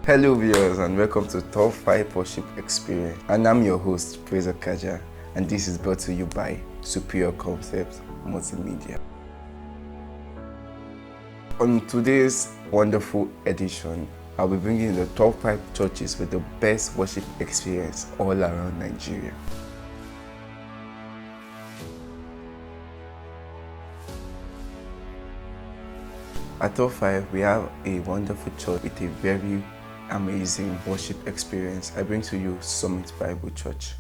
Hello viewers and welcome to Top 5 Worship Experience, and I'm your host Praise Okaja, and this is brought to you by Superior Concept Multimedia. On today's wonderful edition, I'll be bringing you the top 5 churches with the best worship experience all around Nigeria. At top 5, we have a wonderful church with a very amazing worship experience. I bring to you Summit Bible Church.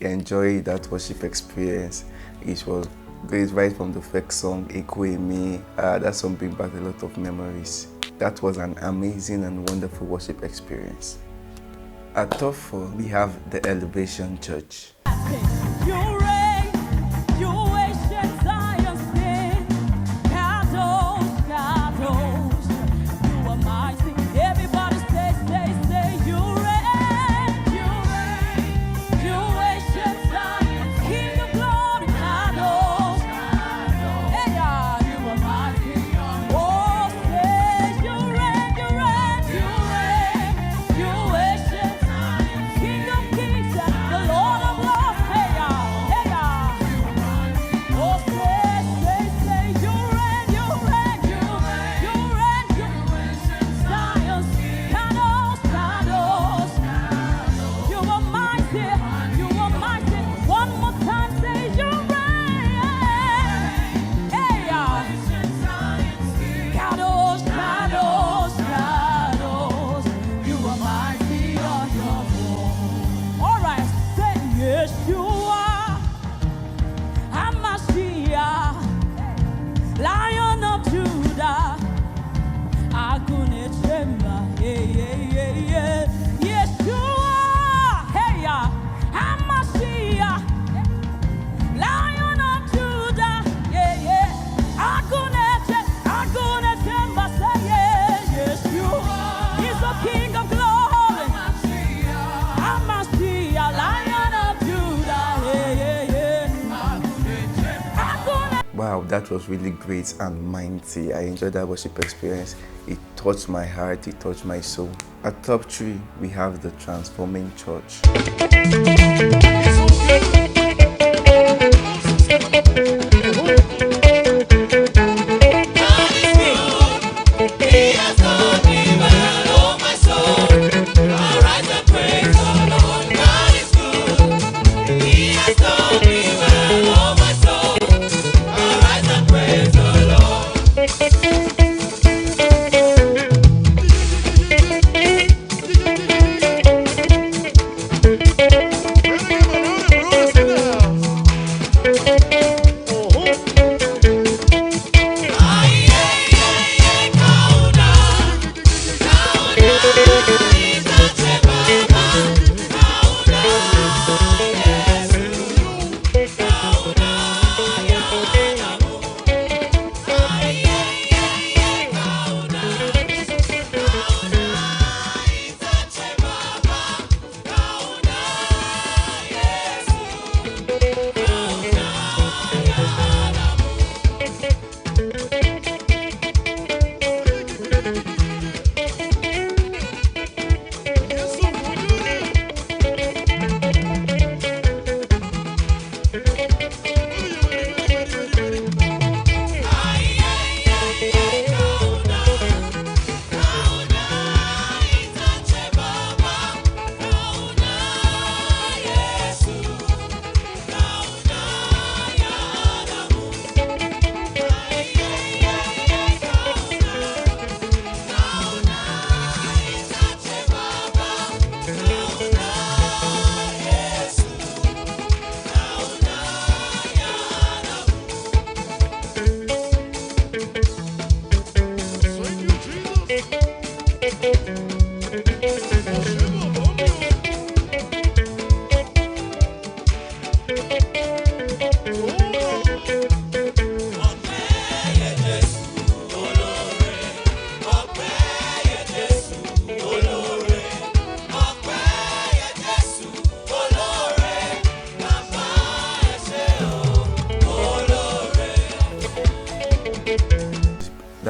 Enjoy that worship experience. It was great right from the first song, Echo Me. That song brings back a lot of memories. That was an amazing and wonderful worship experience. At top 4, we have the Elevation Church. Wow, that was really great and mighty. I enjoyed that worship experience. It touched my heart, it touched my soul. At top 3, we have the Transforming Church.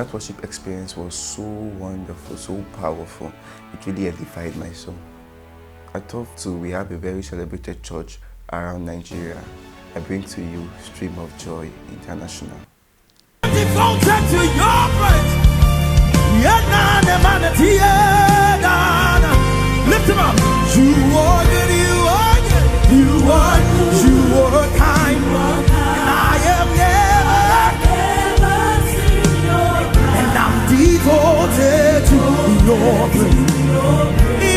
That worship experience was so wonderful, so powerful. It really edified my soul. At top 2, we have a very celebrated church around Nigeria. I bring to you Stream of Joy International. Devoted to your praise. Lift him up. You are good, you are good, you are kind. And I have never seen your praise. And I'm devoted to your praise.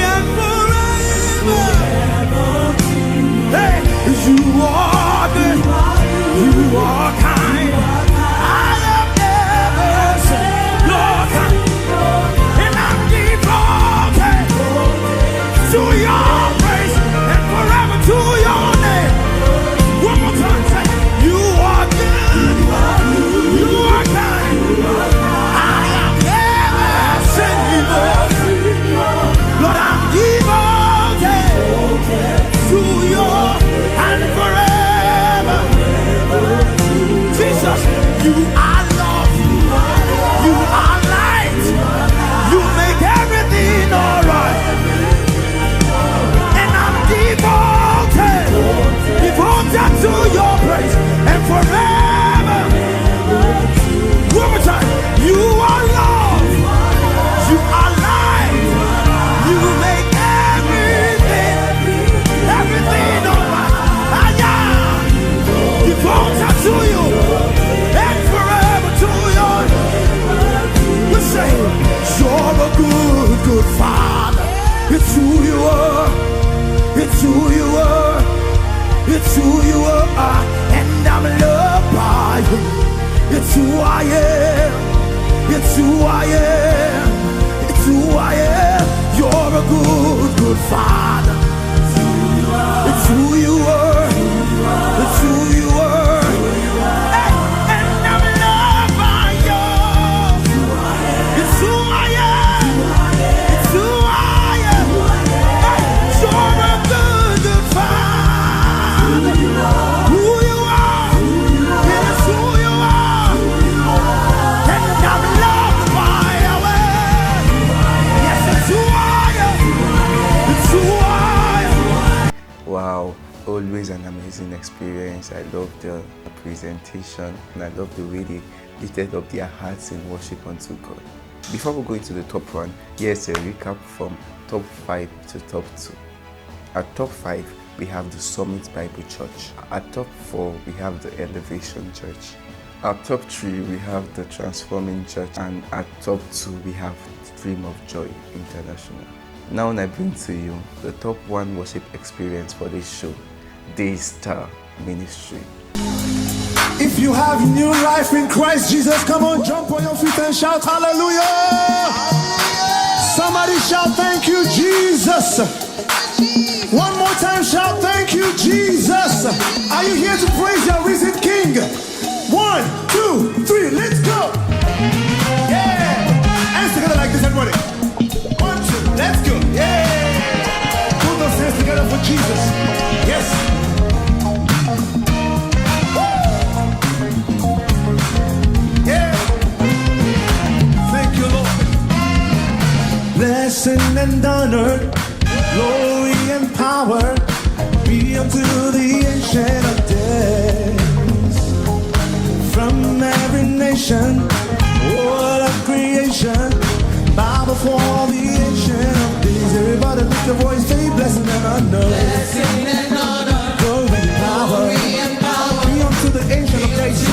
And forever. Hey, you are good, you are kind. I have never seen your kind. And I'm devoted to your praise and forever to your name. One more time, say, you are good, you are kind. I have never seen you, Lord, I'm devoted to your and forever. Jesus, you are love, you are light, you make everything alright. Devoted to your praise and forever. One more time. You are love. You are life. You make everything alright. Devoted to you and forever to your. We say, you're a good Father. It's who you are. It's who you are. It's who you are, and I'm loved by you. It's who I am. It's who I am. It's who I am. You're a good Father. It's who you are. It's who you are. And I'm loved by you. It's who I am. It's who I am. You're a good Father. Who you are, it's who you are, and I'm loved by your way. Yes, it's who I am, it's who I am. Wow, always an amazing experience. I love the presentation and I love the way they lifted up their hearts in worship unto God. Before we go into the top one, here's a recap from top 5 to top 2. At top 5, we have the Summit Bible Church. At top 4, we have the Elevation Church. At top 3, we have the Transforming Church. And at top 2, we have Stream of Joy International. Now I bring to you the top 1 worship experience for this show, Daystar Ministry. If you have new life in Christ Jesus, come on, jump on your feet and shout hallelujah. Somebody shout thank you, Jesus. One more time, shout thank you, Jesus. Are you here to praise your risen King? 1, 2, 3, let's go. Yeah. Hands together like this, everybody. 1, 2, let's go. Yeah. Put those hands together for Jesus. Yes. Yeah. Thank you, Lord. Blessing and honor, glory and power be unto the Ancient of Days. From every nation, all of creation, bow before the Ancient of Days. Everybody lift your voice, say blessing and honor. Blessing and honor, glory and power be unto the Ancient of Days.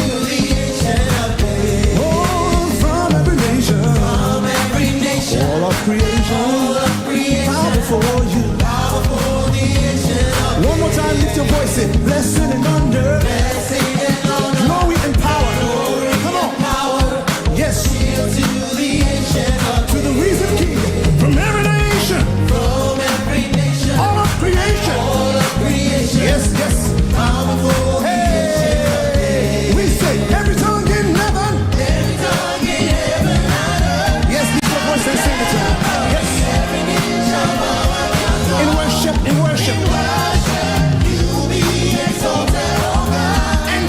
Oh, from every nation, all of creation, bow before you. One more time, lift your voice, say blessing and honor, glory and power. Come on, yes, to the risen King, from every nation, all of creation, yes, yes. Hey, we say every tongue in heaven, yes, lift your voice and sing it to him. Yes, in worship, in worship. And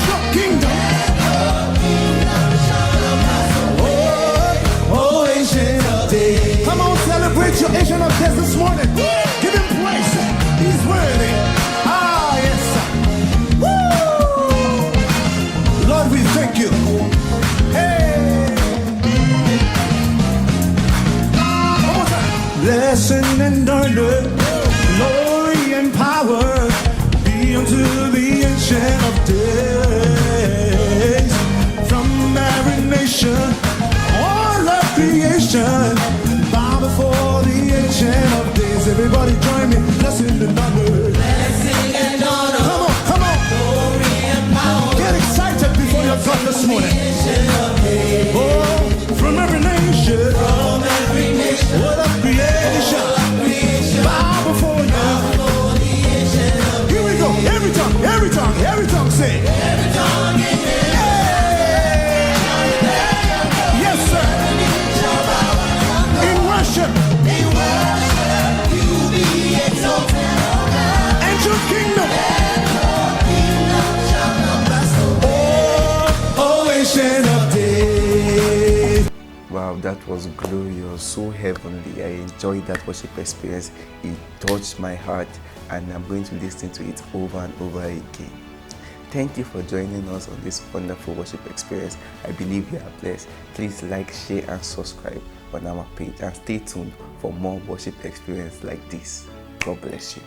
blessing and honor. Come on, come on. Get excited before your God this morning. Oh, from every nation. What a creation. Bow before you. Here we go. Every tongue say. Every tongue in yes, sir. In worship. You be exalted. And your kingdom. Oh, ancient of days. Wow, that was glorious, so heavenly. I enjoyed that worship experience. It touched my heart, and I'm going to listen to it over and over again. Thank you for joining us on this wonderful worship experience. I believe you are blessed. Please like, share, and subscribe on our page, and stay tuned for more worship experience like this. God bless you.